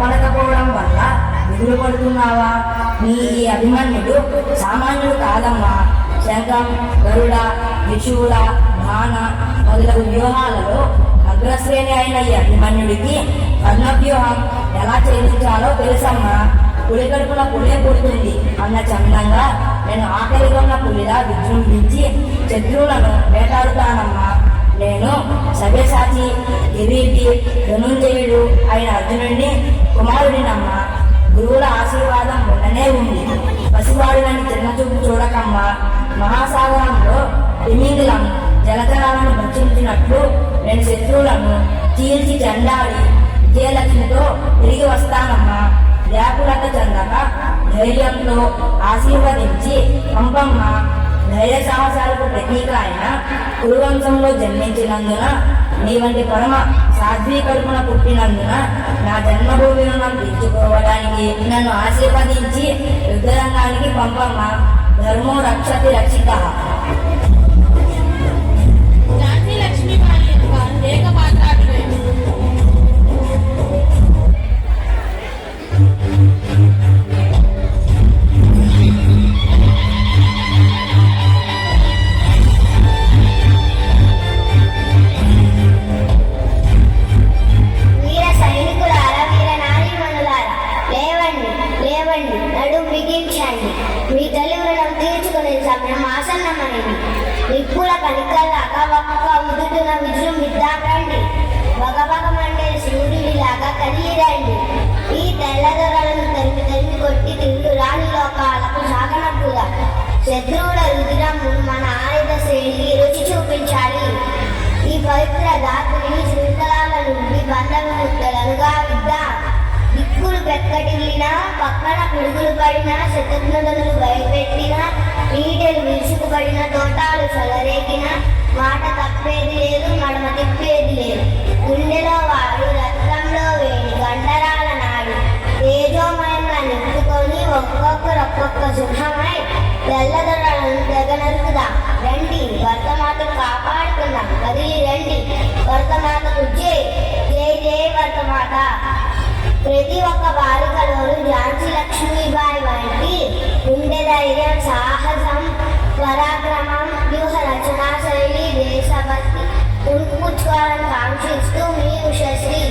బలపడకపోవడం వల్ల దిగులు పడుతున్నావా? నీ ఈ అభిమన్యుడు సామాన్యుడు కాదమ్మా. శంఖం, గరుడ, విషువుల, బాణ మొదలగు వ్యూహాలలో అగ్రశ్రేణి అయిన ఈ అభిమన్యుడికి పద్మవ్యూహం ఎలా ఛేదించాలో తెలుసమ్మా. పులి కడుపున పులే పుడుతుంది అన్న చందంగా నేను ఆకలిగా ఉన్న పులిలా విజృంభించి శత్రువులను వేటాడుతానమ్మా. నేను సవ్యసాచి, కిరీటి, ధనుంజయుడు అయిన అర్జునుడిని కుమారుడినమ్మా. గురువుల ఆశీర్వాదం ఉండనే ఉంది. పసివాడులని చిన్నచూపు చూడకమ్మా. మహాసాగరంలో తిమింగలం జలచరాలను భక్షించినట్లు నేను శత్రువులను చీల్చి చెండాడి విజయలక్ష్మితో తిరిగి వస్తానమ్మా. వ్యాకులత చెందక ధైర్యంతో ఆశీర్వదించి పంపమ్మ. ధైర్య సాహసాలకు ప్రతీక అయిన కురువంశంలో జన్మించినందున, నీ వంటి పరమ సాధ్వీ కడుపున పుట్టినందున నా జన్మభూమి రుణం తీర్చుకోవడానికి నన్ను ఆశీర్వదించి యుద్ధరంగానికి పంపమ్మ. ధర్మో రక్షతి రక్షిత. మీ తల్లి రుణం తీర్చుకునే సమయం ఆసన్నమైంది. నిప్పుల కనికల్లాగా ఒక్క ఉదుటున విజృంభిద్దాకండి. భగభగమండే సూర్యుడిలాగా కదిలిరండి. ఈ తెల్లదొరలను తరిమి తరిమి కొట్టి తిరుగు రాని లోకాలకు సాగనప్పుగా శత్రువుల రుద్రము మన ఆయుధ శ్రేణికి రుచి చూపించాలి. ఈ పవిత్ర ధాతుని శృంఖలాల నుండి బంధ విముక్తులను గావిద్దా. దిక్కులు పెక్కటిల్లినా, పక్కన పిడుగులు పడినా, శతఘ్నులను భయపెట్టినా, నీడలు విరుచుకుపడిన, తోటాలు చలరేకిన, మాట తప్పేది లేదు, మడమ తిప్పేది లేదు. గుండెలో వాడు, రక్తంలో వేడి, గండరాల నాడు తేజోమయంగా నింపుకొని ఒక్కొక్క సింహమై తెల్లదొరలను తెగనరుకుదా. రండి, భర్తమాతను కాపాడుకుందాం. కదిలి రండి, భర్తమాతకు జై జై జై భర్తమాత. ప్రతి ఒక్క బాలికలోను ఝాన్సీ లక్ష్మీబాయి వంటి గుండె ధైర్యం, సాహసం, పరాక్రమం, వ్యూహ రచనా శైలి, దేశభక్తి పుట్టుకోవాలని కాంక్షిస్తూ మీ ఉషశ్రీ.